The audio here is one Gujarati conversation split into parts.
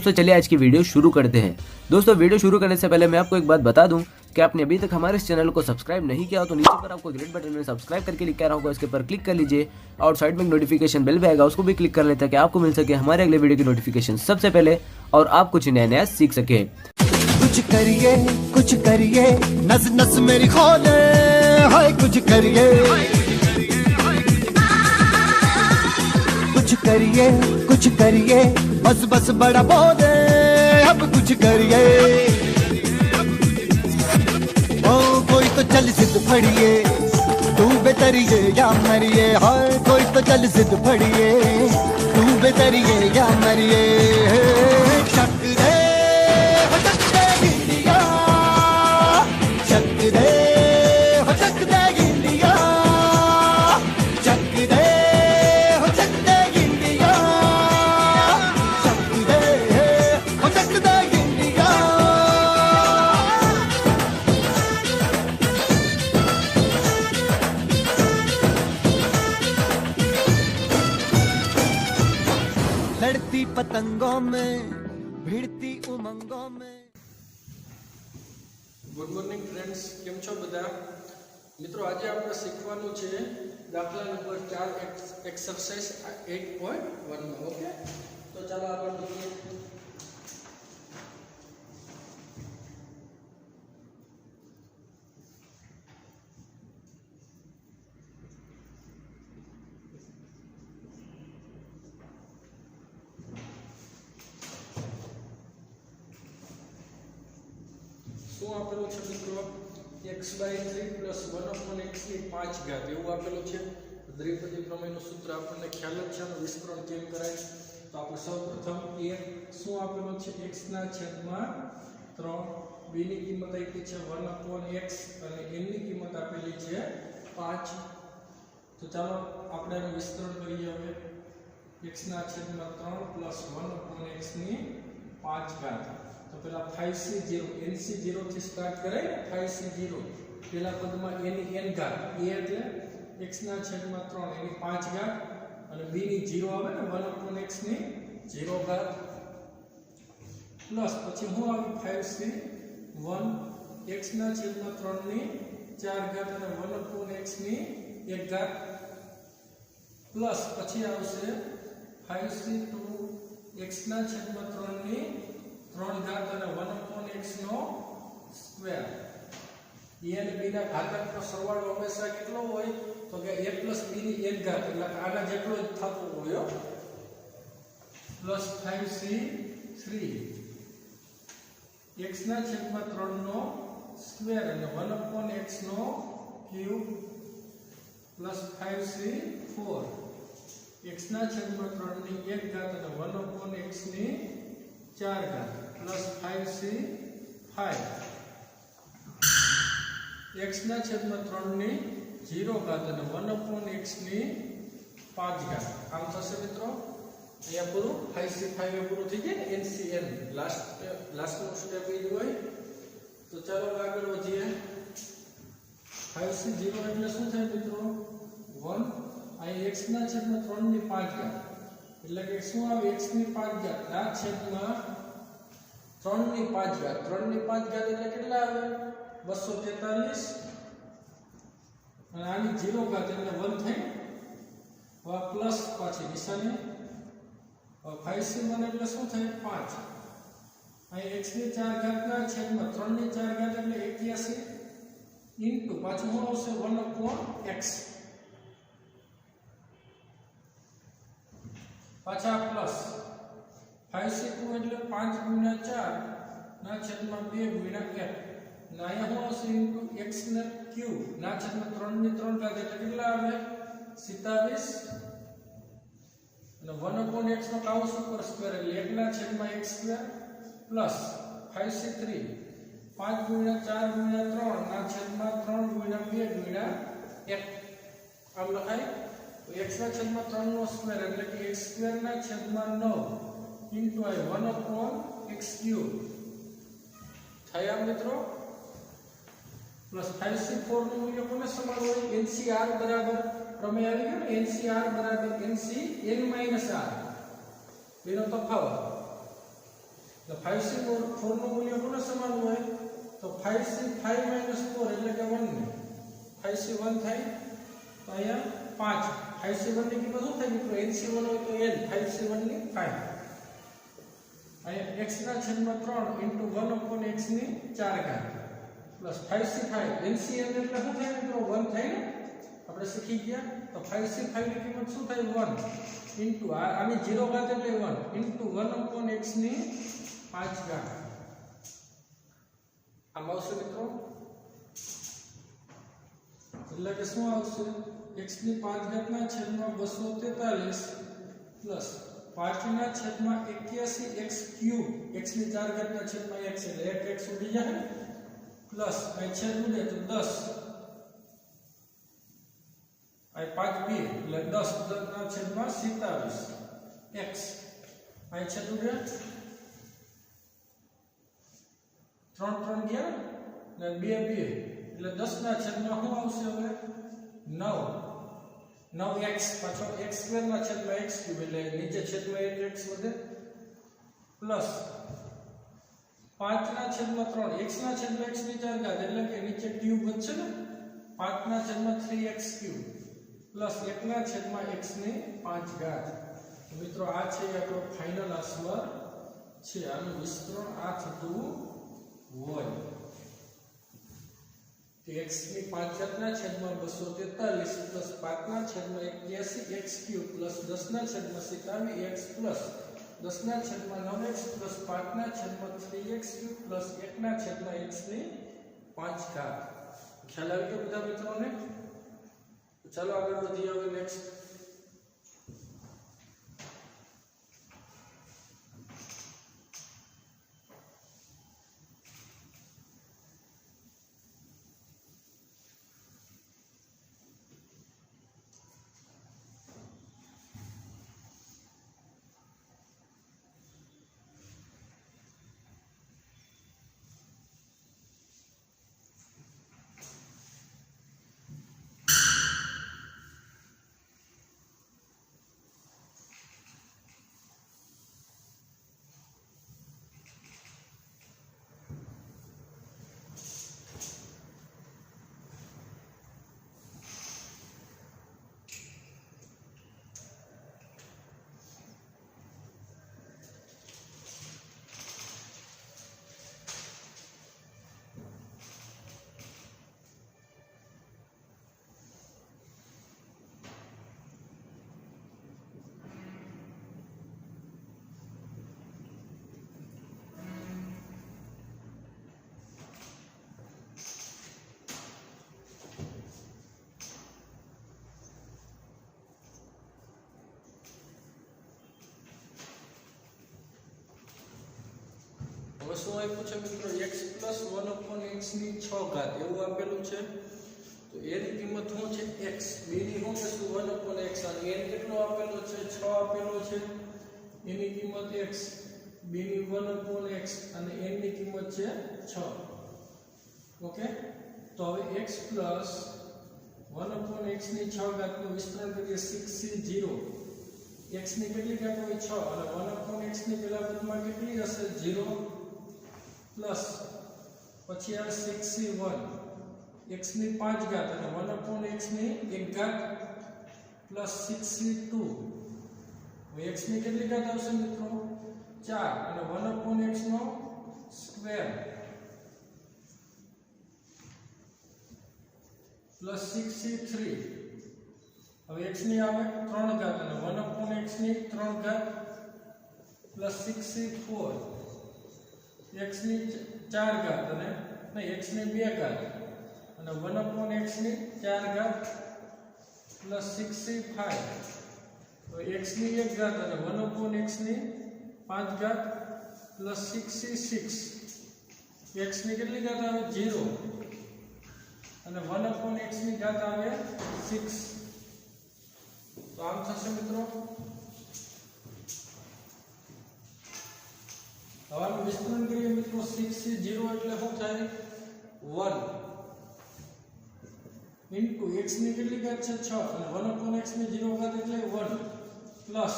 दोस्तों चलिए आज की वीडियो शुरू करते हैं। दोस्तों वीडियो शुरू करने से पहले मैं आपको एक बात बता दूं कि आपने अभी तक हमारे इस चैनल को सब्सक्राइब नहीं किया हो तो नीचे पर आपको ग्रेट बटन में सब्सक्राइब करके लिखा रहा होगा, इसके पर क्लिक कर लीजिए और साइड में नोटिफिकेशन बेल भी आएगा, उसको भी क्लिक कर लेते हैं कि आपको मिल सके हमारे अगले वीडियो की नोटिफिकेशन सबसे पहले और आप कुछ नया सीख सके। कुछ करिए नस नस मेरी खोले, हाय कुछ करिए बस बस बड़ा बोले, अब कुछ करिए। ओ कोई तो चल जिद फड़िए, तू बेतरिए या मरिए, हाय कोई तो चल जिद फड़िए, तू बेतरिए या मरिए। शक दे लड़ती पतंगों में भिड़ती उमंगों में। गुड मॉर्निंग फ्रेंड्स, केम छो बधा मित्रों। आज આપણે શીખવાનું છે દાખલા નંબર 4 એક્સરસાઇઝ 8.1 માં। ઓકે, તો ચાલો આગળ વધીએ। શું આપેલું છે મિત્રો? x/3 + 1/x ની 5 ઘાત એવું આપેલું છે। દ્વિપદી પ્રમેયનું સૂત્ર આપણને ખ્યાલ જ છે, આનું વિસ્તરણ કેમ કરાય। તો આપણે સૌપ્રથમ a શું આપેલું છે? x ના છેદમાં 3, b ની કિંમત આપી છે 1/x અને n ની કિંમત આપેલી છે 5। તો ચાલો આપણે આનું વિસ્તરણ કરીએ। હવે x ના છેદમાં 3 + 1/x ની 5 ઘાત। तो पहला 5c0 nc0 થી સ્ટાર્ટ કરાય। 5c0 પહેલા પદમાં a ની n ઘાત, a એટલે x ના છેદમાં 3 એની 5 ઘાત અને b ની 0 આવે ને 1/x ની 0 ઘાત પ્લસ પછી હું આવી 5c1 x ના છેદમાં 3 ની 4 ઘાત અને 1/x ની 1 ઘાત પ્લસ પછી આવશે 5c2 x ના છેદમાં 3 ની 3 ઘાત અને 1/x નો સ્ક્વેર। a અને b ના ઘાતાંકનો સરવાળો હંમેશા કેટલો હોય? તો કે a + b ની n ઘાત, એટલે આના જેટલો જ થતો હોય પ્લસ 5c3 x ના છેદમાં 3 નો સ્ક્વેર અને 1/x નો ક્યુબ પ્લસ 5c4 x ના છેદમાં 3 ની 1 ઘાત અને 1/x ની 4 ઘાત प्लस 5c5 x ના છેદમાં 3 ની 0 ઘાત અને 1/x ની 5 ઘાત। આમ થશે મિત્રો। અહીંયા પૂરું 5c5 એ પૂરું થઈ ગયું ને। NCN લાસ્ટનો સ્ટેપ એ જ હોય। તો ચાલો આગળ વધીએ। 5c0 એટલે શું થાય મિત્રો? 1 અહીં x ના છેદમાં 3 ની 5 ઘાત એટલે કે શું આવે? x ની 5 ઘાત ના છેદમાં 3 ની 5 ઘાત। 3 ની 5 ઘાત એટલે કેટલા આવે? 243 અને આની 0 ઘાત એટલે 1 થઈ। હવે પ્લસ પાછી નિશાની। હવે 5c1 એટલે શું થાય? 5 અહીં x ની 4 ઘાત ના છેદમાં 3 ની 4 ઘાત એટલે 81 ઇન્ટુ પાછું શું આવશે? 1/x પાછા પ્લસ 5c2 એટલે 5 × 4 ના છેદમાં 2 × 1 ના અહીંયા શું આવશે? ઇન્ટુ x ના ક્યુબ ના છેદમાં 3 ની 3 ઘાત એટલે કેટલા આવે? 27 અને 1/x નો કાઉસ ઉપર સ્ક્વેર એટલે 1 ના છેદમાં x સ્ક્વેર પ્લસ 5c3 5 × 4 × 3 ના છેદમાં 3 × 2 × 1 આમ લખાય। તો x ના છેદમાં 3 નો સ્ક્વેર એટલે કે x સ્ક્વેર ના છેદમાં 9 into 1/x³ થયા મિત્રો। પ્લસ 5c4 નું મૂલ્ય કોને સમાન હોય? NCR બરાબર પ્રમેય આવી ગયો ને। NCR બરાબર NCn - r બેનો તફાવત तो 5c4 નું મૂલ્ય કોને સમાન હોય તો 5c5 - 4 એટલે કે 1 ને 5c1 થાય તો અહીંયા 5 5c1 ની કિંમત શું થાય મિત્રો nc1 હોય તો n 5c1 ની 5 અહીંયા x ના છેદમાં 3 * 1/x ની 4 ઘાત પ્લસ 5c5 nc n એટલે શું થાય મિત્રો 1 થાય ને આપણે શીખી ગયા તો 5c5 ની કિંમત શું થાય 1 ઇન્ટુ આની 0 ઘાત એટલે 1 ઇન્ટુ 1/x ની 5 ઘાત આમ આવશે મિત્રો એટલે કે શું આવશે x ની 5 ઘાત ના છેદમાં 243 પ્લસ 5 ના છેદમાં 81 x ક્યુબ x ની 4 ઘાત ના છેદમાં x એટલે 1 x ઉડી જાય પ્લસ અહીં છેદ ઉડે તો 10 અહીં 5 b એટલે 10 ના છેદમાં 27 x અહીં છેદ ઉડે 3 3 ગયા ને 2 2 એટલે 10 ના છેદમાં શું આવશે હવે 9 9x પાછો x² ના છેદમાં x³ એટલે નીચે છેદમાં 1x વધે પ્લસ 5 ના છેદમાં 3 x ના છેદમાં x ની 4 ઘાત એટલે કે નીચે ક્યુબ વધશે ને 5 ના છેદમાં 3x³ પ્લસ 1 ના છેદમાં x ની 5 ઘાત મિત્રો આ છે આપણો ફાઇનલ આન્સર છે આનું વિસ્તરણ આ થતું હોય કે x ની 5 ઘાત ના છેદમાં 243 પ્લસ 5 ના છેદમાં 81 x³ પ્લસ 10 ના છેદમાં 27x પ્લસ 10 ના છેદમાં 9x પ્લસ 5 ના છેદમાં 3x³ પ્લસ 1 ના છેદમાં x ની 5 ઘાત ખ્યાલ આવી ગયો બધા મિત્રોને ચાલો આગળ વધીએ હવે નેક્સ્ટ હવે શું આપ્યું છે મિત્રો x + 1/x ની 6 ઘાત એવું આપેલું છે તો એની કિંમત શું છે x b ની શું છે 1/x અને n કેટલો આપેલો છે 6 આપેલો છે એની કિંમત x b ની 1/x અને n ની કિંમત છે 6 ઓકે તો હવે x + 1/x ની 6 ઘાત નું વિસ્તરણ કરીએ 6c0 x ની કેટલી ઘાત હોય 6 અને 1/x ની પેલા પદમાં કેટલી હશે 0 પ્લસ પછી આ 6c1 x ની 5 ઘાત અને 1/x ની 1 ઘાત પ્લસ 6c2 x ની કેટલી ઘાત આવશે મિત્રો 4 અને 1/x નો સ્ક્વેર પ્લસ 6c3 હવે x ની આવે 3 ઘાત અને 1/x ની 3 ઘાત પ્લસ 6c4 x ની 4 ઘાત અને નહીં x ની 2 ઘાત અને 1/x ની 4 ઘાત પ્લસ 6c5 તો x ની 1 ઘાત અને 1/x ની 5 ઘાત પ્લસ 6c6 x ની કેટલી ઘાત આવે 0 અને 1/x ની ઘાત આવે 6 તો આમ થશે મિત્રો હવે આનું વિસ્તરણ કરીએ મિત્રો 6c0 એટલે શું થાય 1 ઇન્ટુ x ની કેટલી ઘાત છે 6 અને 1/x ની 0 ઘાત એટલે 1 પ્લસ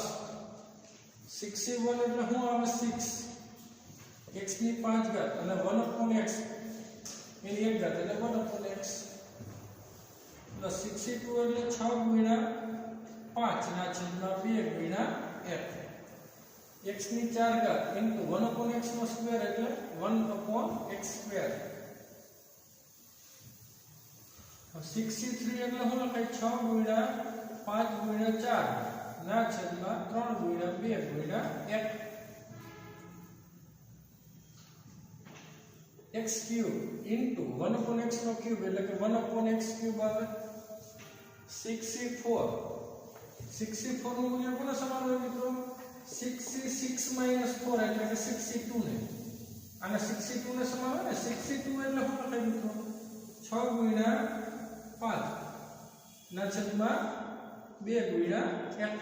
6c1 એટલે શું આવે 6 x ની 5 ઘાત અને 1/x એની 1 ઘાત એટલે 1/x પ્લસ 62 એટલે 6 ગુણ્યા 5 ના છેદમાં 2 ગુણ્યા f x ની 4 ઘાત ઇન્ટુ 1/x નો સ્ક્વેર એટલે 1/x સ્ક્વેર 63 એટલે શું લખાય 6 ગુણ્યા 5 ગુણ્યા 4 ના છેદમાં 3 ગુણ્યા 2 ગુણ્યા f x cube into 1/x નો ક્યુબ એટલે કે 1/x ક્યુબ આવે 64 નું મૂલ્ય કોના સમાન હોય મિત્રો 66 4 એટલે કે 62 ને આને 62 ને સમાન હોય ને 62 એટલે શું લખાય મિત્રો 6 ગુણ્યા 5 ના છેદમાં 2 ગુણ્યા 1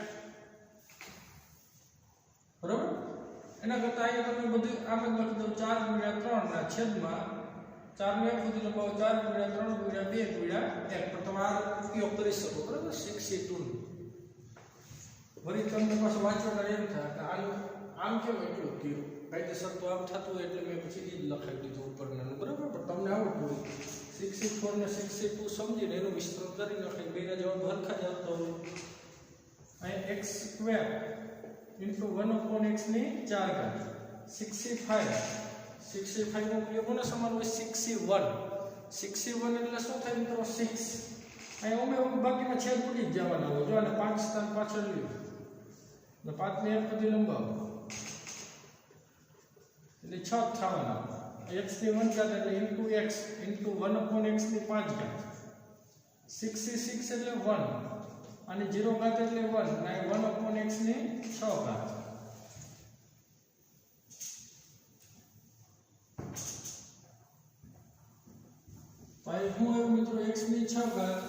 બરાબર એના કરતા અહીંયા તમે બધું આમ જ લખી દો 4 ગુણ્યા 3 ના છેદમાં 4 ને સુધી લખાવો 4 ગુણ્યા 3 ગુણ્યા 2 ગુણ્યા 1 તો તમે આ ઉપયોગ કરી શકો બરાબર 62 વળી તમને પાછું વાંચવાના એમ થાય કે આમ કેમ એટલું થયું કાયદેસર તો આમ થતું હોય એટલે મેં પછી જ લખાવી દીધું ઉપરનાનું બરાબર પણ તમને આવડતું હોય 64 ને 62 સમજીને એનું વિસ્તરણ કરી નાખે બેના જવાબ હરખા જ આવતો હોય અહીં x સ્ક્વેર ઇન્ટુ 1/x ની 4 ઘાત 65 નું મૂલ્ય કોના સમાન હોય 61 એટલે શું થાય મિત્રો 6 અહીં બાકીના છેદ ઉડી જ જવાના હોય જો અને 5 સ્થાન પાછળ લ્યો ને 5 ને 1 સુધી લંબાવો એટલે 6 થવાના x ની 1 ઘાત એટલે ઇન્ટુ x ઇન્ટુ 1/x ની 5 ઘાત 66 એટલે 1 અને 0 ઘાત એટલે 1 અને 1/x ની 6 ઘાત ભાઈ હું આવ્યું મિત્રો x ની 6 ઘાત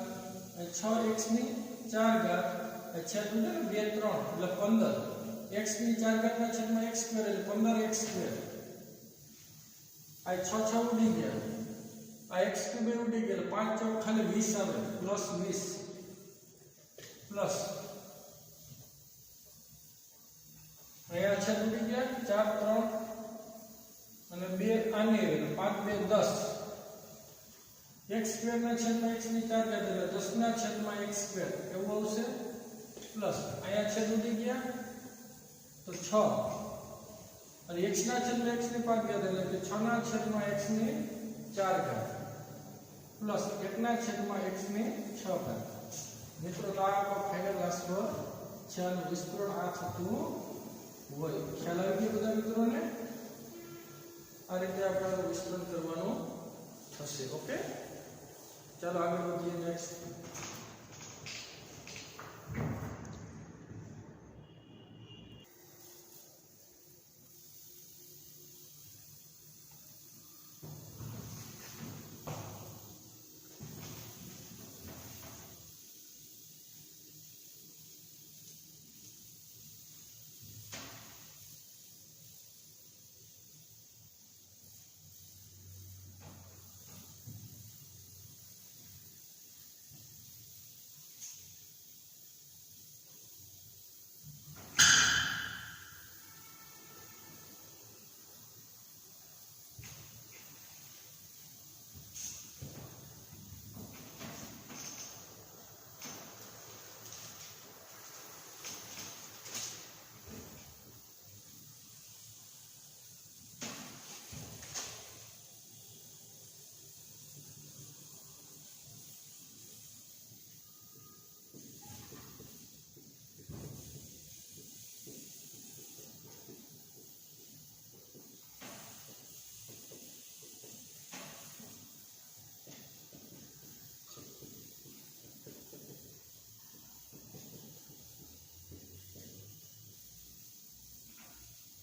અને 6x ની 4 ઘાત છેદ ઉડે ને 2 3 એટલે 15 x ની 4 ઘાત ના છેદમાં x સ્ક્વેર એટલે 15x સ્ક્વેર આ 6 ઉડી ગયા આ x ક્યુબ ઉડી ગયા 5 ચોક ખાલી 20 આવે પ્લસ 20 પ્લસ અહીંયા છેદ ઉડી ગયા 4 3 અને 2 આની 5 2 10 x સ્ક્વેર ના છેદમાં x ની 4 ઘાત એટલે 10 ના છેદમાં x સ્ક્વેર એવું આવશે પ્લસ અહીંયા છેદ ઉડી ગયા તો 6 અને x ના છેદમાં x ની 5 ઘાત એટલે કે 6 ના છેદમાં x ની 4 ઘાત પ્લસ 1 ના છેદમાં x ની 6 ઘાત મિત્રો આ આપણો ફાઇનલ આન્સર છે અને વિસ્તરણ આ થતું હોય ખ્યાલ આવી ગયો બધા મિત્રોને આ રીતે આપણે વિસ્તરણ કરવાનું થશે ઓકે ચાલો આગળ વધીએ નેક્સ્ટ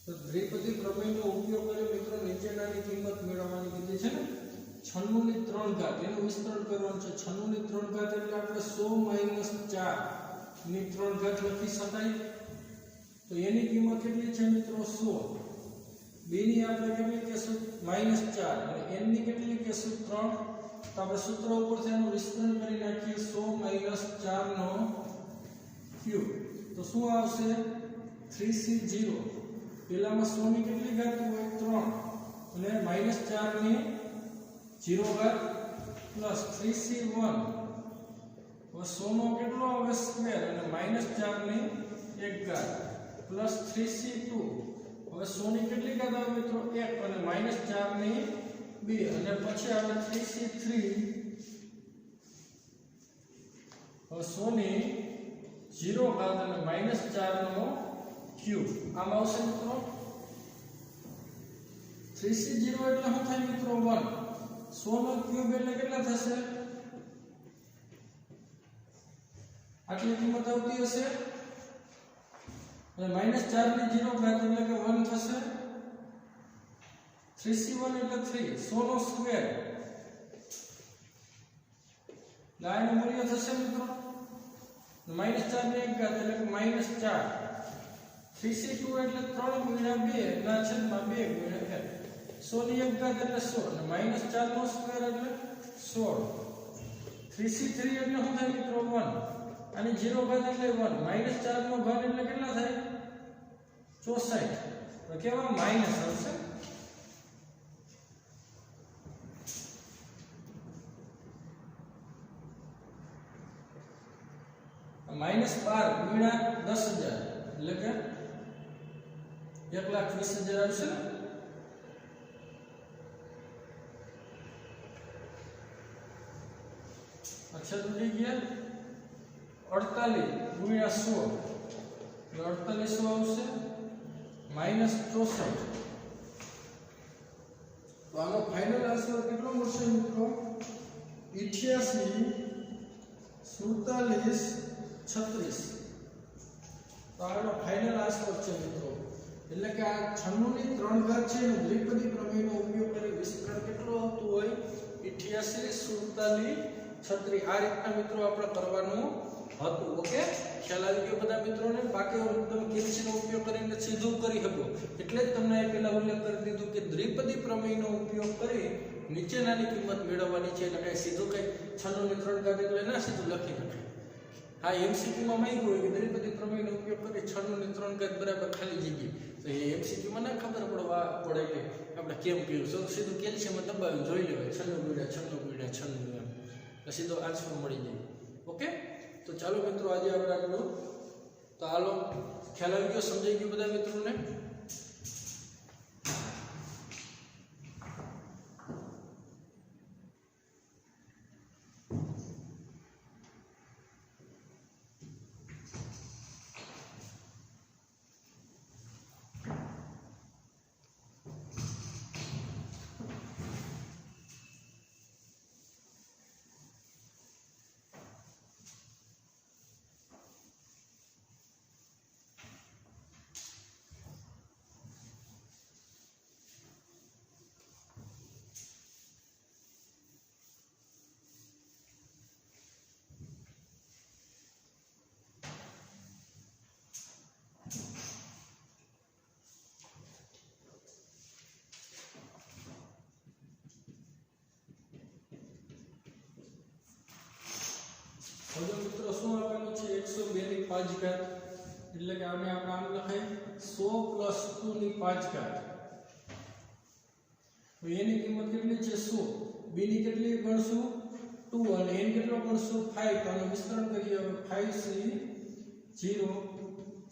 તો દ્વિપદી પ્રમેયનો ઉપયોગ કરી મિત્રો નીચેનાની કિંમત મેળવવાની કીધી છે ને 96 ની 3 ઘાત એનું વિસ્તરણ કરવાનું છે 96 ની 3 ઘાત એટલે આપણે 100 4 ની 3 ઘાત લખી શકાય તો એની કિંમત કેટલી છે મિત્રો 100 b ની આપણે કેટલી કહેશું -4 અને n ની કેટલી કહેશું 3 તો આપણે સૂત્ર ઉપરથી એનું વિસ્તરણ કરી નાખીએ 100 4 નો ક્યુબ તો શું આવશે 3c0 પેલામાં 100 ની કેટલી ઘાત હોય 3 અને -4 ની 0 ઘાત પ્લસ 3c1 હવે 100 નો કેટલો આવે સ્ક્વેર અને -4 ની 1 ઘાત પ્લસ 3c2 હવે 100 ની કેટલી ઘાત આવે મિત્રો 1 અને -4 ની 2 અને પછી આવે 3c3 હવે 100 ની 0 ઘાત અને -4 નો ક્યુબ આમ આવશે મિત્રો 3c0 એટલે શું થાય મિત્રો 1 100 નો ક્યુબ એટલે કેટલા થશે આટલી કિંમત આવતી હશે અને -4 ની 0 ઘાત એટલે કે 1 થશે 3c1 એટલે 3 100 નો સ્ક્વેર લાઈન મૂલ્ય થશે મિત્રો -4 ની 1 ઘાત એટલે કે -4 3c2 એટલે 3 ગુણ્યા 2 ના છેદમાં 2 ગુણ્યા 100 ની 1 ઘાત એટલે 100 અને -4 નો સ્ક્વેર એટલે 16 3c3 એટલે શું થાય મિત્રો 1 અને 0 ઘાત એટલે 1 -4 નો ઘન એટલે કેટલા થાય 64 તો કેવા માઈનસ આવશે -12 ગુણ્યા 10000 એટલે કે 1,20,000 આવશે અચ્છા તૂટી ગયા 48 ગુણ્યા 100 એટલે 4800 આવશે -64 તો આનો ફાઇનલ આન્સર કેટલો મળશે મિત્રો 88 47 36 તો આનો ફાઇનલ આન્સર છે મિત્રો એટલે કે આ 96 ની 3 ઘાત છે અને દ્વિપદી પ્રમેયનો ઉપયોગ કરી વિસ્તરણ કેટલું આવતું હોય 88 47 36 આ રીતના મિત્રો આપણે કરવાનું હતું ઓકે ખ્યાલ આવી ગયો બધા મિત્રોને બાકી તમે કેલ્સીનો ઉપયોગ કરીને સીધું કરી શકો એટલે જ તમને પહેલા ઉલ્લેખ કરી દીધું કે દ્વિપદી પ્રમેયનો ઉપયોગ કરી નીચેનાની કિંમત મેળવવાની છે એટલે કે સીધું કઈ 96 ની 3 ઘાત એટલે ના સીધું લખી શકાય હા એમસીક્યુ માં માંગ્યું હોય કે દ્વિપદી પ્રમેયનો ઉપયોગ કરી 96 ની 3 ઘાત બરાબર ખાલી જગ્યા તો એ એમસીક્યુ માં ના ખબર પડે કે આપણે કેમ કર્યું સીધું કેલ્શિયમ દબાવી જોઈ લેવાય 96 એટલે સીધો આન્સર મળી જાય ઓકે તો ચાલો મિત્રો આજે આપણે આટલું તો હાલો ખ્યાલ આવી ગયો સમજાઈ ગયું બધા મિત્રોને હવે મિત્રો શું આપેલું છે 102 ની 5 ઘાત એટલે કે આને આપણે આમ લખાય 100 + 2 ની 5 ઘાત તો એની કિંમત કેટલી છે 100 b ની કેટલી ગણશું 2 અને n કેટલો ગણશું 5 તો આનું વિસ્તરણ કરીએ હવે 5c 0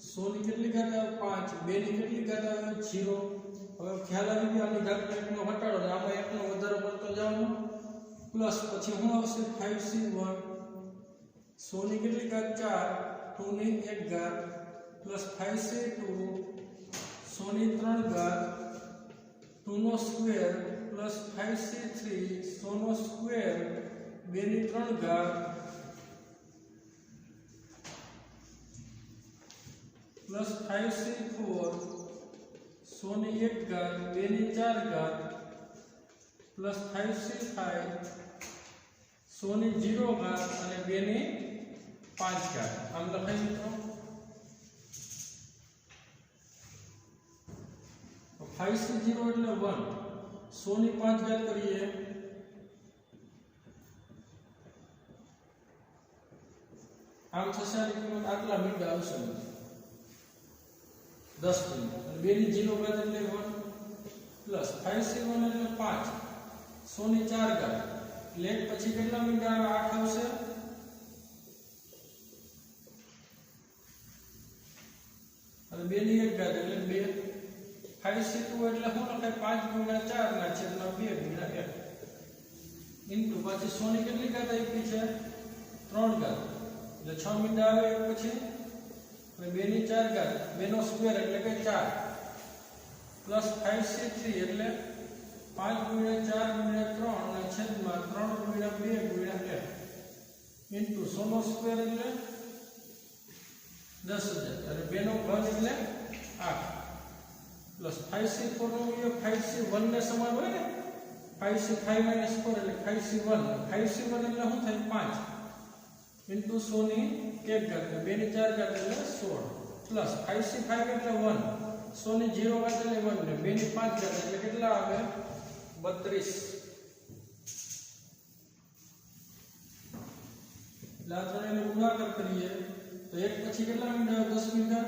100 ની કેટલી ઘાત આવે 5 2 ની કેટલી ઘાત આવે 0 હવે ખ્યાલ આવી ગયો આની ઘાતનો એકનો ઘટાડો અને આમાં એકનો વધારો કરતો જવાનો પ્લસ પછી શું આવશે 5c1 100 ની કેટલી ઘાત 4 2 ની 1 ઘાત પ્લસ 5c2 100 ની 3 ઘાત 2 નો સ્ક્વેર પ્લસ 5c3 100 નો સ્ક્વેર 2 ની 3 ઘાત પ્લસ 5c4 100 ની 1 ઘાત 2 ની 4 ઘાત પ્લસ 5c5 100 ની 0 ઘાત અને 2 ની 5 ઘાત આમ લખાય મિત્રો 5c0 એટલે 1 100 ની 5 ઘાત કરીએ આમ થશે આની કિંમત આટલા મીંડા આવશે 10 મિનિટ અને 2 ની 0 ઘાત એટલે 1 પ્લસ 5c1 એટલે 5 100 ની 4 ઘાત એટલે એક પછી કેટલા મીંડા આવે 8 આવશે અને 2 ની 1 ઘાત એટલે 2 5c2 એટલે શું લખાય 5 ગુણ્યા 4 ના છેદમાં 2 ગુણ્યા 1 ઇન્ટુ પછી 100 ની કેટલી ઘાત આપી છે 3 ઘાત એટલે 6 મીંડા આવે એક પછી અને 2 ની 4 ઘાત 2 નો સ્ક્વેર એટલે કે 4 પ્લસ 5c3 એટલે 5 ગુણ્યા 4 ગુણ્યા 3 અને છેદમાં 3 ગુણ્યા 2 ગુણ્યા 1 ઇન્ટુ 100 નો સ્ક્વેર એટલે 10,000 અને 2 નો ઘન એટલે 8 પ્લસ 5c4 નો મૂલ્ય 5c1 ને સમાન હોય ને 5c5 - 4 એટલે 5c1 5c1 એટલે શું થાય 5 ઇન્ટુ 100 ની 1 ઘાત 2 ની 4 ઘાત એટલે 16 પ્લસ 5c5 એટલે 1 100 ની 0 ઘાત એટલે 1 ને 2 ની 5 ઘાત એટલે કેટલા આવે 32 એટલે આ ત્રણેયનો ગુણાકાર કરીએ તો એક પછી કેટલા મીંડા આવે 10 મીંડા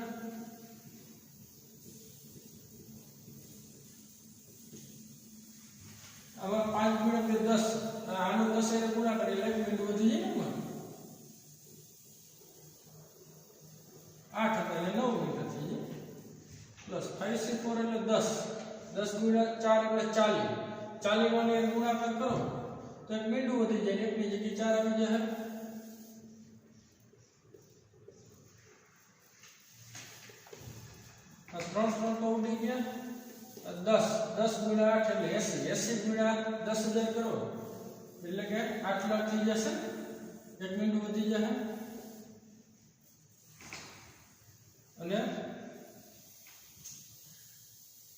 આમાં 5 ગુણ્યા 10 આનો 10 એ ગુણાકાર એટલે 1 મિનિટ વધી જાય ને 8 હતા એટલે 9 મિનિટ થઈ જાય પ્લસ 5c4 એટલે 10 10 ગુણ્યા 4 એટલે 40 40 નો ગુણાકાર કરો તો 1 મિનિટ વધી જાય 1 ની જગ્યાએ 4 આવી જાય આ 3 તો ઉડી ગયા 10 ગુણ્યા 8 એટલે 80 ગુણ્યા 10,000 કરો એટલે કે 8 લાખ થઈ જશે 1 મિનિટ વધી જશે અને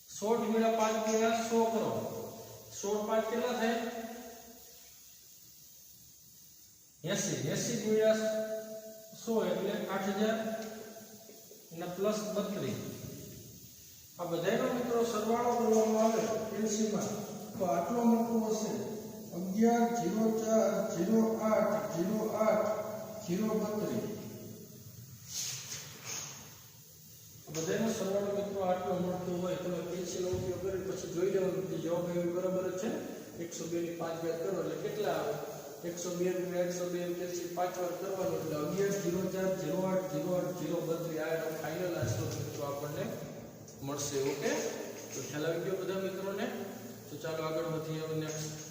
16 ગુણ્યા 5 ગુણ્યા 100 કરો 16 5 કેટલા થાય 80 ગુણ્યા 100 એટલે 8000 અને પ્લસ 32 આ બધાનો મિત્રો સરવાળો કરવામાં આવે એલસીમાં તો આટલો મોટો હશે 11 04 08 08 032 બધાનો સરવાળો મિત્રો આટલો મળતો હોય તમે પેન્સિલનો ઉપયોગ કરી પછી જોઈ લેવાનું કે જવાબ એ બરાબર જ છે 102 ની 5 ઘાત કરો એટલે કેટલા આવે 102 ગુણ્યા 102 પેન્સિલ 5 વાર કરવાનું એટલે 11 04 08 08 032 આ એનો ફાઇનલ આન્સર મિત્રો આપણને મળશે ઓકે તો ખ્યાલ આવી ગયો બધા મિત્રોને તો ચાલો આગળ વધીએ હવે નેક્સ્ટ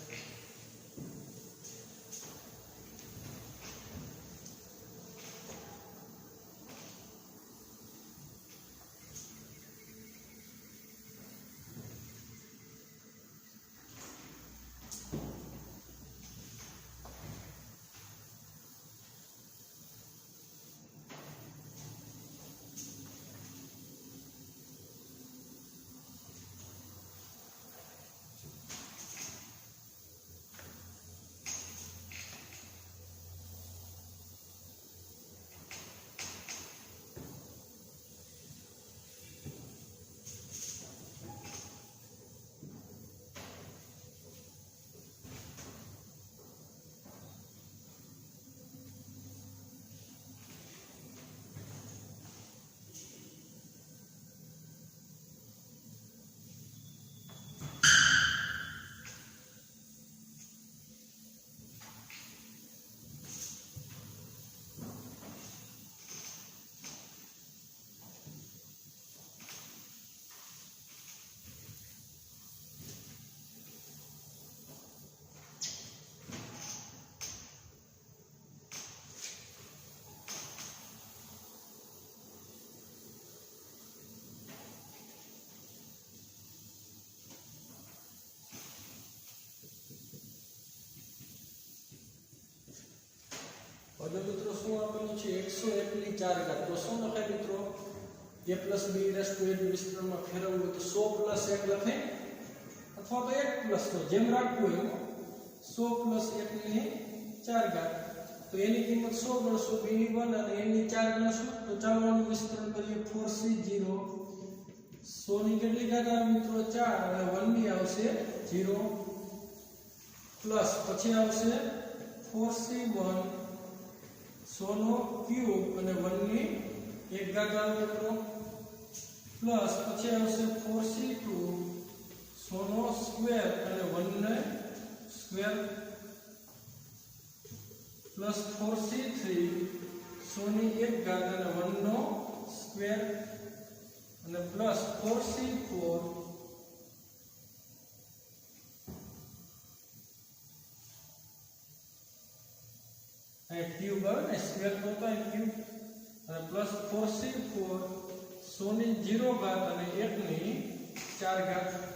હવે મિત્રો શું આપેલું છે 101 ની 4 ઘાત તો શું લખાય મિત્રો a + b * વિસ્તરણમાં ફેરવવું તો 100 + 1 લખાય અથવા તો 1 + તો જેમ રાખવું હોય 100 + 1 ની 4 ઘાત તો એની કિંમત 100 ગણશું b ની 1 અને n ની 4 ગણશું તો ચાલો આનું વિસ્તરણ કરીએ 4c0 100 ની કેટલી ઘાત આવે મિત્રો 4 અને 1 ની આવશે 0 પ્લસ પછી આવશે 4c1 100 નો ક્યુબ અને 1 ની 1 ઘાત આવે મિત્રો પ્લસ પછી આવશે 4c2 સોનો સ્ક્વેર અને 1 ને સ્ક્વેર પ્લસ 4c3 સોની 1 ઘાત અને 1 નો સ્ક્વેર અને પ્લસ 4c4 અને ક્યુબ આવે ને સ્ક્વેર તો થાય ક્યુબ અને પ્લસ 4c4 સોની 0 ઘાત અને 1 ની 4 ઘાત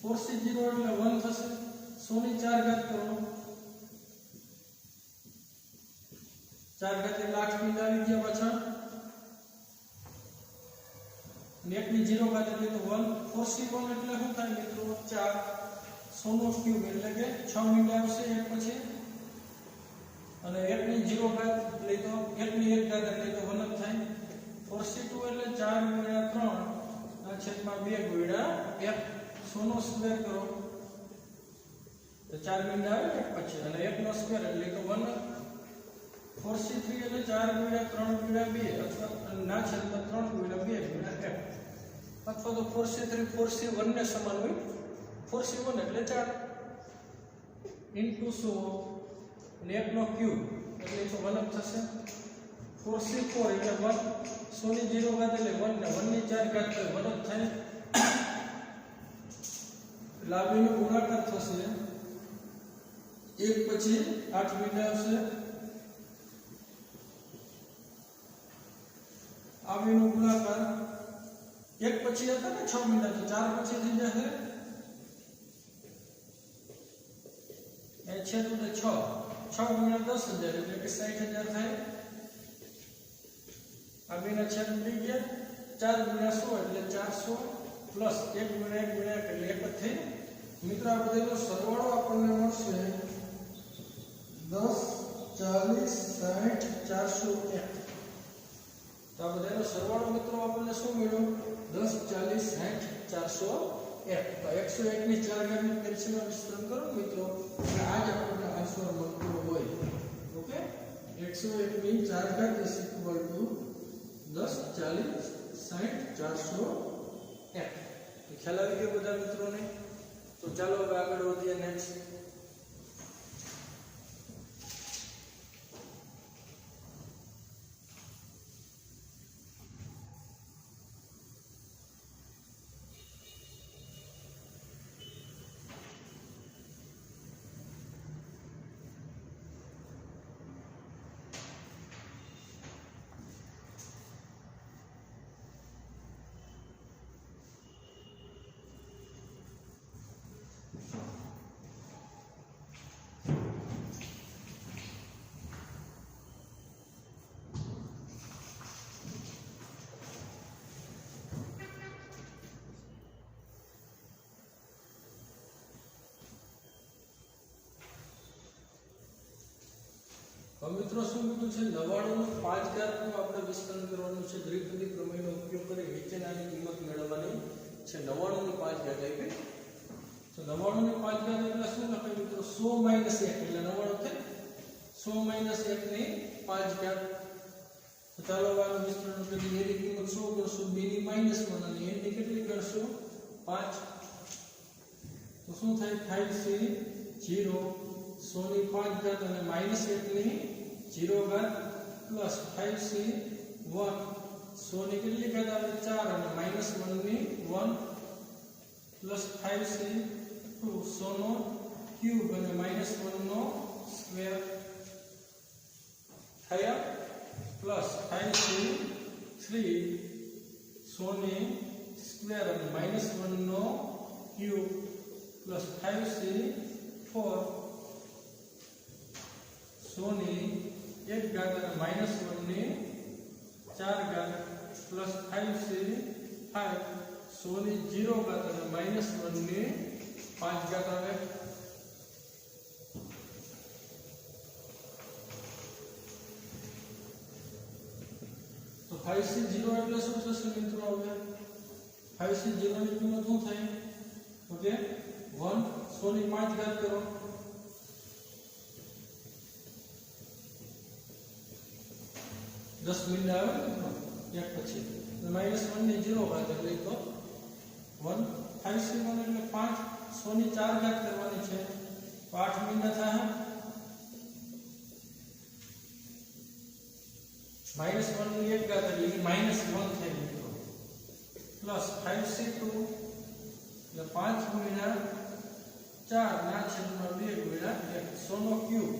4c0 એટલે 1 થશે સોની 4 ઘાત કરો 4 ઘાત એટલે 8 બિંદ આવી ગયા પાછા અને 1 ની 0 ઘાત એટલે તો 1 4c1 એટલે શું થાય મિત્રો 4 સોનો ક્યુબ એટલે કે 6 બિંદ આવશે એક પછી અને 1 ની 0 ઘાત એટલે તો 1 ની 1 ઘાત એટલે તો 1 જ થાય 4c2 એટલે 4 ગુણ્યા 3 ના છેદમાં 2 ગુણ્યા 1 સોનો સ્ક્વેર કરો તો 4 બિંદ આવે ને પછી અને 1 નો સ્ક્વેર એટલે તો 1 4c3 એટલે 4 ગુણ્યા 3 ગુણ્યા 2 અથવા ના છેદમાં 3 ગુણ્યા 2 ગુણ્યા 1 અથવા તો 4c3 4c1 ને સમાન હોય 4c1 એટલે 4 ઇન્ટુ 100 અને 1 નો ક્યુબ એટલે તો 1 જ થશે 4c4 એટલે 1 સોની 0 ઘાત એટલે 1 ને 1 ની 4 ઘાત એટલે 1 જ થાય લાભીનો ગુણાકાર થશે 1 પછી 8 બિંદ આવશે આવીનો ગુણાકાર 1 પછી હતા ને 6 બિંદ તો 4 પછી થઈ જશે એ છે તો 6 ગુણ્યા 10,000 એટલે કે 60,000 થાય આ બેના છેદ ઉડી ગયા 4 ગુણ્યા 100 એટલે 400 પ્લસ 1 ગુણ્યા 1 ગુણ્યા એટલે 1 જ થઈ મિત્રો આ બધાનો સરવાળો આપણને મળશે 10 40 60 401 તો આ બધાનો સરવાળો મિત્રો આપણને શું મળ્યો 10 40 60 401 તો 101 ની 4 ઘાતનું કેલ્શિયમ વિસ્તરણ કરો મિત્રો એટલે આ જ આપણને આન્સર મળતો હોય ઓકે 101 ની 4 ઘાત = 10 40 60 401 તો ખ્યાલ આવી ગયો બધા મિત્રોને તો ચાલો હવે આગળ વધીએ નેક્સ્ટ મિત્રો શું કીધું છે 99 નું 5 ઘાતનું આપણે વિસ્તરણ કરવાનું છે દ્વિપદી પ્રમેયનો ઉપયોગ કરી નીચેનાની કિંમત મેળવવાની છે 99 ની 5 ઘાત આવી તો 99 ની 5 ઘાત એટલે શું લખાય મિત્રો 100 - 1 એટલે 99 થાય 100 - 1 ની 5 ઘાત તો ચાલો આનું વિસ્તરણ કરીએ એની કિંમત 100 કરશું b ની -1 અને a ની કેટલી કરશું 5 તો શું થાય 5c 0 100 ની 5 ઘાત અને -1 ની 0 ઘાત પ્લસ 5c 1 100 ની કેટલી ઘાત આવે 4 અને -1 ની 1 પ્લસ 5c 2 100 નો ક્યુબ અને -1 નો સ્ક્વેર થયા પ્લસ 5c 3 100 ની સ્ક્વેર અને -1 નો ક્યુબ પ્લસ 5c 4 100 ની 1 ઘાત અને -1 ની 4 ઘાત પ્લસ 5c 5 100 ની 0 ઘાત અને -1 ની 5 ઘાત આવે તો 5c0 એટલે શું થશે મિત્રો હવે 5c0 ની કિંમત શું થાય ઓકે 1 100 ની 5 ઘાત કરો 10 બિંદ આવે ને એક પછી -1 ની 0 ઘાત એટલે તો 1 5 से 1 એટલે 5 100 ની 4 ઘાત કરવાની છે તો 8 મીંડા થાય -1 ની 1 ઘાત એટલે -1 થઈ મિત્રો પ્લસ 5 से 2 એટલે 5 ગુણ્યા 4 ના છેદમાં 2 ગુણ્યા 100 નો ક્યુબ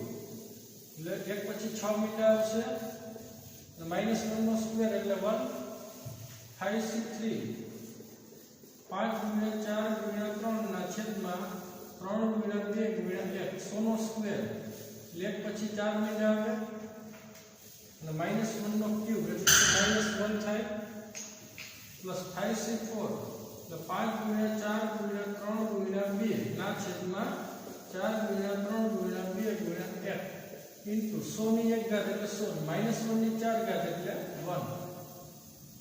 એટલે 1 પછી 6 મીંડા આવશે -1 નો સ્ક્વેર એટલે 1 5 6 3 5 गुण્યા 4 गुण્યા 3 ના છેદમાં 3 ગુણ્યા 2 ગુણ્યા 1 100 નો સ્ક્વેર એટલે 1 પછી 4 મીંડા આવે અને -1 નો ક્યુબ એટલે -1 થાય પ્લસ 5 6 4 એટલે 5 ગુણ્યા 4 ગુણ્યા 3 ગુણ્યા 2 ના છેદમાં 4 ગુણ્યા 3 ગુણ્યા 2 ગુણ્યા 1 ઇન્ટુ 100 ની 1 ઘાત એટલે 100 -1 ની 4 ઘાત એટલે 1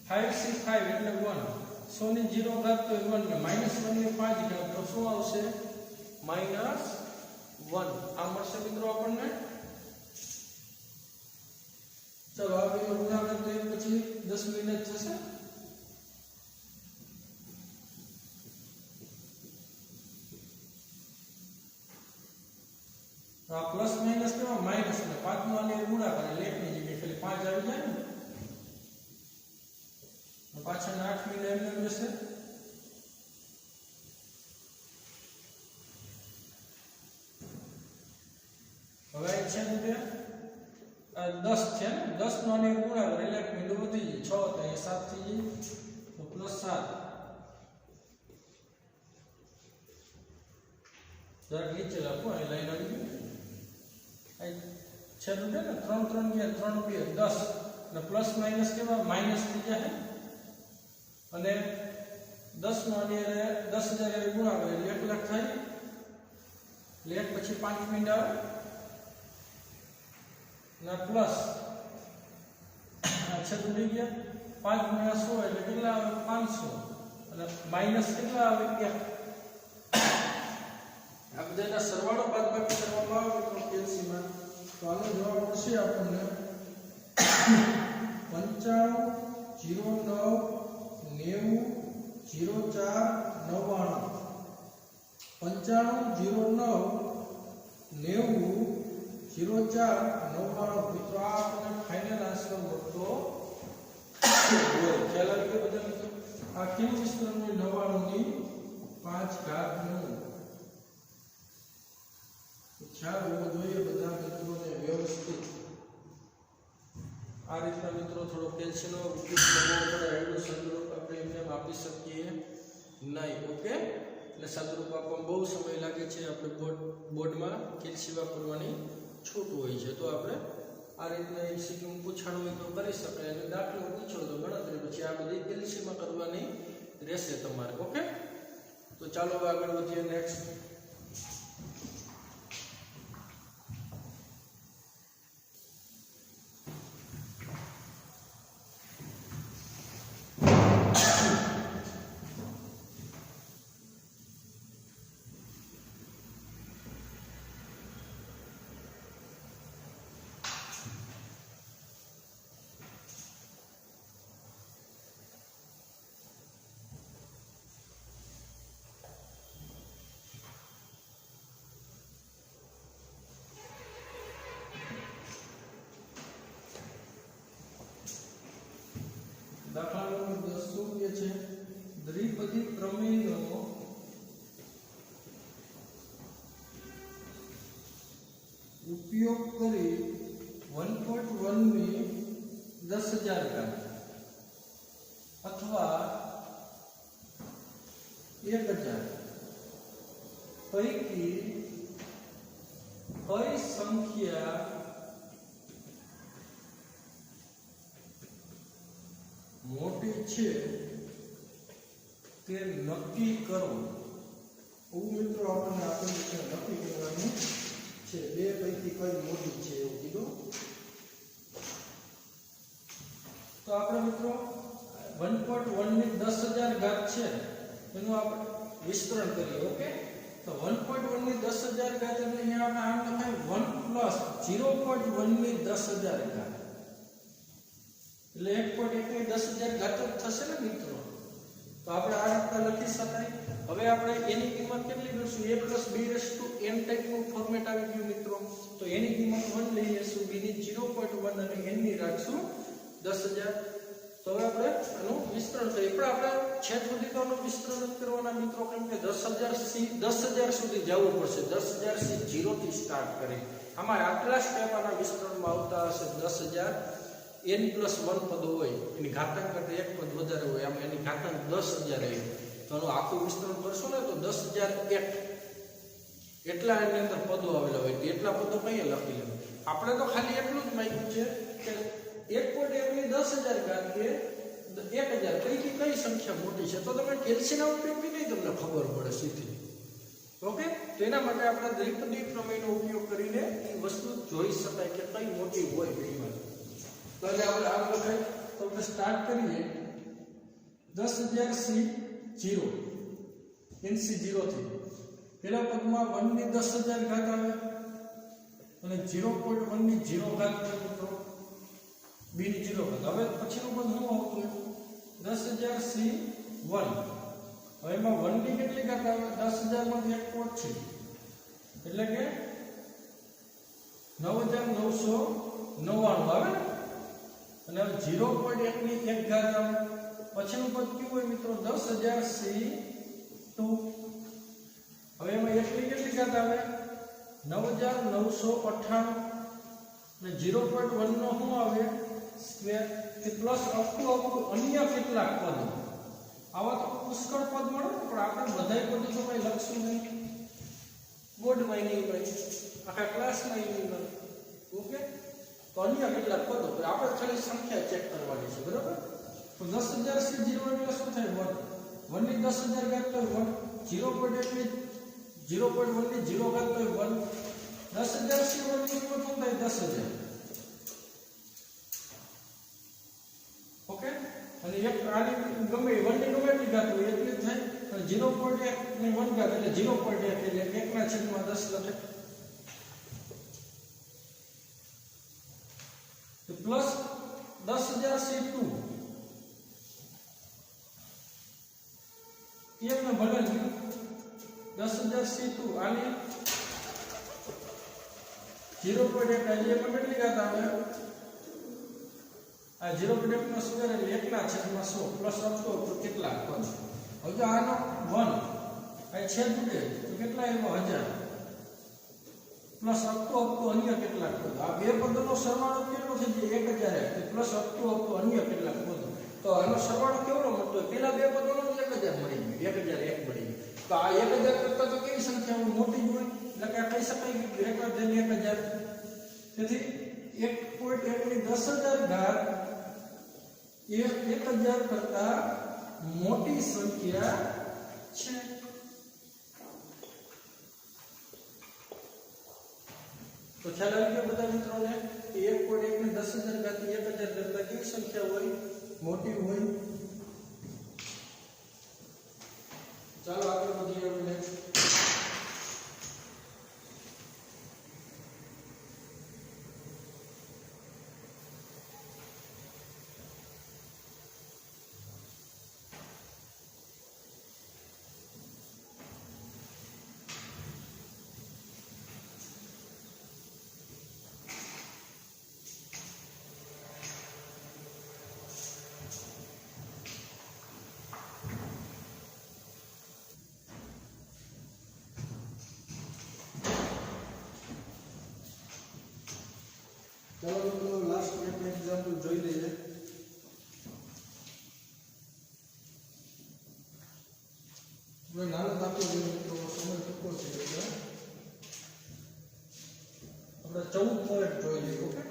5 6 5 એટલે 1 100 ની 0 ઘાત તો 1 ને -1 ની 5 ઘાત તો શું આવશે -1 આ મળશે મિત્રો આપણને ચલો આ બે ઉદાહરણ તો એક પછી 10 મિનિટ થશે આ પ્લસ માઈનસ કેવા માઈનસ ને 5 નો આને ગુણાકાર એટલે 1 ની જગ્યાએ ખાલી 5 આવી જાય ને પાછળ 8 મિનિટ એમને જશે હવે આ છે ને 10 છે ને 10 નો આને ગુણાકાર એટલે 1 મિનિટ વધી જાય 6 તો એ 7 થઈ જાય તો પ્લસ 7 જરા નીચે લખો આ લાઈન આવી ગઈ છેદું છે ને 3 3 ગયા 3 2 10 ને પ્લસ માઈનસ કેવા માઈનસ થઈ જાય અને 10 નો આની 10000 એ ગુણાકાર એટલે 1 લાખ થાય એટલે 1 પછી 5 મિનિટ આવે ના પ્લસ છેદું લઈ ગયા 5 ગુણ્યા 100 એટલે કેટલા આવે 500 અને માઈનસ કેટલા આવે 1 આ બધાના સરવાળો બાદબાકી કરવામાં આવે તો કેલ્સીમાં તો આનો જવાબ મળશે આપણને 95 04 99 95 04 99 મિત્રો આ આપણને ફાઇનલ આન્સર મળતો હોય ખ્યાલ આવી ગયો બધા મિત્રો આ કેવું વિસ્તરણ 99 ની 5 ઘાત નું ખ્યાલ હોવો જોઈએ બધા મિત્રોને વ્યવસ્થિત આ રીતના મિત્રો થોડો કેલ્શિયમનો ઉપયોગ કરવો પડે એટલું સંદર્ભ આપણે એમને આપી શકીએ નહીં ઓકે એટલે સંદર્ભ આપવામાં બહુ સમય લાગે છે આપણે બોર્ડમાં કેલ્શિયમ વાપરવાની છૂટ હોય છે તો આપણે આ રીતના એમસીક્યુ પૂછાણું હોય તો કરી શકાય અને દાખલો પૂછો તો ગણતરી પછી આ બધી કેલ્શિયમમાં કરવાની રહેશે તમારે ઓકે તો ચાલો આગળ વધીએ નેક્સ્ટ દાખલા નંબર 10 શું કહે છે દ્વિપદી પ્રમેયનો ઉપયોગ કરી 1.1 ની 10000 ઘાત અથવા 1000 પૈકી કઈ સંખ્યા મોટી છે તે નક્કી કરો એવું મિત્રો આપણને આપેલું છે નક્કી કરવાનું છે બે પૈકી કઈ મોટી છે એવું કીધું તો આપણે મિત્રો 1.1 ની 10000 ઘાત છે એનું આપણે વિસ્તરણ કરીએ ઓકે તો 1.1 ની 10000 ઘાત એટલે અહીંયા આપણે આમ લખાય 1 + 0.1 ની 10000 ઘાત એટલે 1.1 ની 10000 ઘાત જ થશે ને મિત્રો તો આપણે આ રીતના લખી શકાય. હવે આપણે એની કિંમત કેટલી લઈશું? a + b n ટાઈપનું ફોર્મેટ આવી ગયું મિત્રો. તો એની કિંમત 1 લઈ લેશું, b ની 0.1 અને n ની રાખશું 10000. તો હવે આપણે આનું વિસ્તરણ કરીએ. પણ આપણે છેદ સુધી તો આનું વિસ્તરણ જ કરવાના મિત્રો, કેમ કે 10000 સુધી જવું પડશે. 10000 થી 0 થી સ્ટાર્ટ કરી. આમાં આટલા સ્ટેપ આના વિસ્તરણમાં આવતા હશે. 10000 n+1 પદો હોય, એની ઘાતાંક કરતા એક પદ વધારે હોય, આમ એની ઘાતાંક 10000 આવી. તો આનું આખું વિસ્તરણ કરશો ને તો 10001 એટલા એની અંદર પદો આવેલા હોય. એટલા પદો કઈ લખી લેવું. આપણે તો ખાલી એટલું જ માંગ્યું છે કે 1.1 ની 10000 ઘાત કે 1000 પૈકી કઈ સંખ્યા મોટી છે. તો તમે કેલ્સીના ઉપયોગથી નહીં તમને ખબર પડે સીધી. ઓકે, તો એના માટે આપણે દ્વિપદી પ્રમેયનો ઉપયોગ કરીને એ વસ્તુ જોઈ શકાય કે કઈ મોટી હોય કિંમત. તો એટલે આપણે આમ લખાય. તો આપણે સ્ટાર્ટ કરીએ 10000 c 0 થી. પહેલા પદમાં 1 ની 10000 ઘાત આવે અને 0.1 ની 0 ઘાત આવે મિત્રો, b ની 0 ઘાત. હવે પછીનું પદ શું આવતું? 10000 c 1. હવે એમાં 1 ની કેટલી ઘાત આવે? 10000 માંથી એક કોટ છે એટલે કે 9999 આવે. અને 0.1 ની એક ઘાત આવે. પછીનું પદ કેવું હોય મિત્રો? 10000 c 2. હવે એમાં એક ની કેટલી ઘાત આવે? 9998. અને 0.1 નો શું આવે? સ્ક્વેર. કે પ્લસ અપ ટુ અન્ય કેટલાક પદ. આવા તો પુષ્કળ પદ મળે, પણ આપણે બધાય પદો તો કઈ લખશું નહીં. બોર્ડમાં નહીં ભાઈ, આખા ક્લાસમાં નહીં ભાઈ. ઓકે, તો અન્ય કેટલાક પદો આપણે ખાલી સંખ્યા ચેક કરવાની છે, બરાબર? તો 10000 c 0 એટલે શું થાય? 1. 1 ની 10000 ઘાત તો 1. 0.1 ની 0 ઘાત તો 1. 10000 c 1 ની કિંમત શું થાય? 10000. ઓકે, અને એક આની ગમે 1 ની ગમે એટલી ઘાત હોય એટલી થાય. અને 0.1 ની 1 ઘાત એટલે 0.1 એટલે 1/10 લખે. તો પ્લસ 10000 c 2 એમને ભલે 10000 c 2 આની 0.1 એટલે કેટલી ઘાત આવે? આ 0.1 નો સ્ક્વેર એટલે 1/100 પ્લસ અપતો કેટલા પદ. હવે જો આનો 1 આ છેદ ઉડે તો કેટલા આવ્યો? 1000 પ્લસ અપતો અન્ય કેટલાક પદ. આ બે પદોનો સરવાળો કેટલો છે? જે 1000 પ્લસ અપતો અન્ય કેટલાક પદ. તો આનો સરવાળો કેવડો મળતો? પેલા બે પદોનો 1000 મળી ગયો, 1001 મળી ગયો. તો આ 1000 કરતા તો કેવી સંખ્યા મોટી હોય, એટલે કે કહી શકાય કે ગ્રેટર ધેન 1000. તેથી 1.1 ની 10000 ઘાત એ 1000 કરતા મોટી સંખ્યા છે. તો ખ્યાલ આવી ગયો બધા મિત્રોને? 1.1 ની 10000 ઘાત 1000 કરતા કેવી સંખ્યા હોય? મોટી હોય. ચાલો આગળ વધીએ. નેક્સ્ટ ચાલો મિત્રો લાસ્ટ એક એક્ઝામ્પલ જોઈ લઈએ. આપણે નાનો દાખલો જોઈએ મિત્રો, સમય ટૂંકો છે એટલે આપણે 14 પોઈન્ટ જોઈ લઈએ. ઓકે,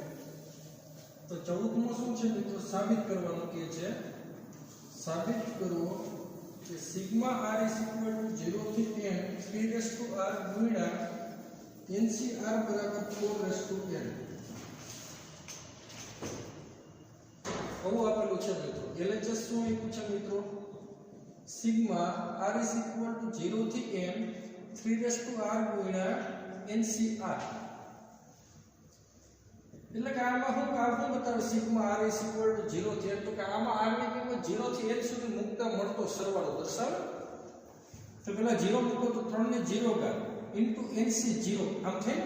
તો 14 માં શું છે મિત્રો? સાબિત કરવાનું કે છે. સાબિત કરવો કે સિગ્મા r = 0 થી n 3r ગુણ્યા NCR = 4n. આવું આપેલું છે મિત્રો. LHS શું આપ્યું છે મિત્રો? સિગ્મા r = 0 થી n 3r ગુણ્યા NCR. એટલે કે આમાં હું બતાવે સિગ્મા r = 0 થી n, તો કે આમાં r ની કિંમત 0 થી n સુધી મૂકતા મળતો સરવાળો દર્શાવે. તો પેલા 0 મૂકો તો 3 ને 0 ઘાત ઇન્ટુ nc 0 આમ થાય.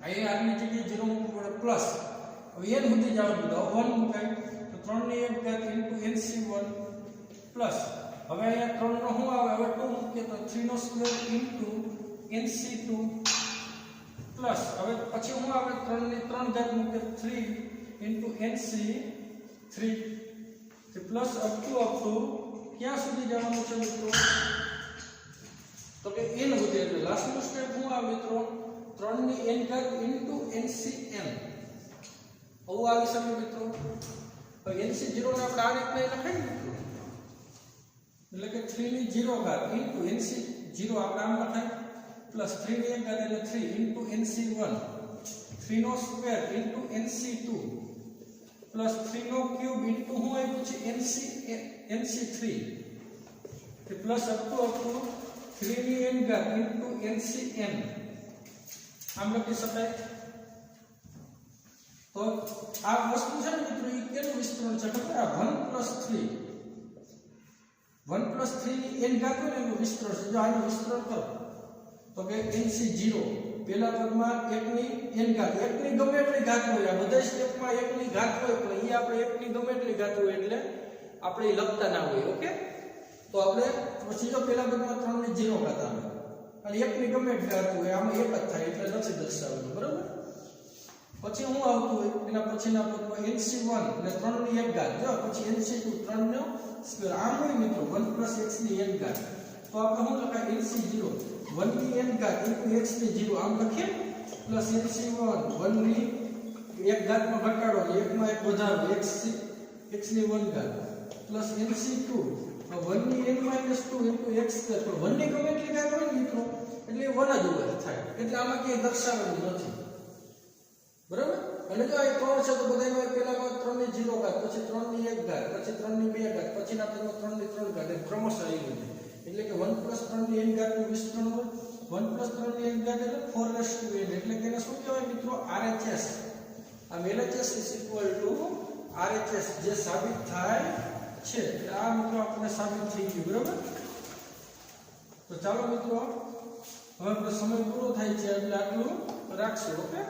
અહીં r ની જગ્યાએ 0 મૂકવું પડે પ્લસ. હવે n સુધી જવાનું તો 1 મૂકાય તો 3 ની 1 ઘાત ઇન્ટુ nc 1 પ્લસ. હવે અહીંયા 3 નો શું આવે, હવે 2 મૂકીએ તો 3 નો સ્ક્વેર ઇન્ટુ nc 2 પ્લસ. હવે પછી શું આવે, 3 ની 3 ઘાત મૂકીએ 3 ઇન્ટુ nc 3 તે પ્લસ અપ ટુ ક્યાં સુધી જવાનું છે મિત્રો, તો કે n સુધી. એટલે લાસ્ટનું સ્ટેપ શું આવે મિત્રો, 3 ની n ઘાત ઇન્ટુ ncn આવું આવી શકે મિત્રો. હવે nc 0 ને આપણે આ રીતે લખાય મિત્રો, એટલે કે 3 ની 0 ઘાત ઇન્ટુ nc 0 આપણે આમ લખાય પ્લસ 3 ની 1 ઘાત એટલે 3 ઇન્ટુ nc 1 3 નો સ્ક્વેર ઇન્ટુ nc 2 પ્લસ 3 નો ક્યુબ ઇન્ટુ શું આવ્યું છે nc 3 તે પ્લસ અપ ટુ 3 ની n ઘાત ઇન્ટુ ncn આમ લખી શકાય. તો આ વસ્તુ છે ને મિત્રો, એ કેનું વિસ્તરણ છે ખબર, આ 1 + 3 1 + 3 ની n ઘાત હોય ને એનું વિસ્તરણ છે. જો આનું વિસ્તરણ કરો તો કે nc 0 પહેલા પદમાં 1 ની n ઘાત, 1 ની ગમે એટલી ઘાત હોય, આ બધા સ્ટેપમાં 1 ની ઘાત હોય, પણ અહીં આપણે 1 ની ગમે એટલી ઘાત હોય એટલે આપણે લખતા ના હોય. ઓકે, તો આપણે પછી જો પહેલા પદમાં 3 ની 0 ઘાત આવે અને 1 ની ગમે એટલી ઘાત હોય, આમાં 1 જ થાય એટલે નથી દર્શાવેલું. બરાબર. પછી હું આવતું હોય એના પછીના પદમાં nc1 એટલે 3 ની 1 ઘાત, જો પછી nc2 3 નો સ્ક્વેર આમ હોય મિત્રો 1 + x ની n ઘાત. તો આપણે શું લખાય, nc0 1 ની n ઘાત ઇન્ટુ x ની 0 આમ લખીએ પ્લસ nc1 1 ની 1 ઘાતમાં ઘટાડો 1 માં 1 વધારો x ની 1 ઘાત પ્લસ nc2 1 ની n - 2 ઇન્ટુ x સ્ક્વેર. પણ 1 ની ગમે એટલી ઘાત હોય મિત્રો એટલે 1 જ હોય થાય, એટલે આમાં ક્યાંય દર્શાવેલું નથી. બરાબર. અને જો આ 3 છે તો બધામાં પહેલામાં 3 ની 0 ઘાત, પછી 3 ની 1 ઘાત, પછી 3 ની 2 ઘાત, પછીના પદમાં 3 ની 3 ઘાત એમ ક્રમશઃ આવી ગયું. એટલે કે 1 + 3 ની n ઘાત નું વિસ્તરણ હોય, 1 + 3 ની n ઘાત એટલે 4n એટલે કે એને શું કહેવાય મિત્રો, RHS. આમ LHS = RHS જે સાબિત થાય છે. એટલે આ મિત્રો આપણને સાબિત થઈ ગયું. બરાબર. તો ચાલો મિત્રો હવે આપણો સમય પૂરો થાય છે એટલે આટલું રાખશું. ઓકે.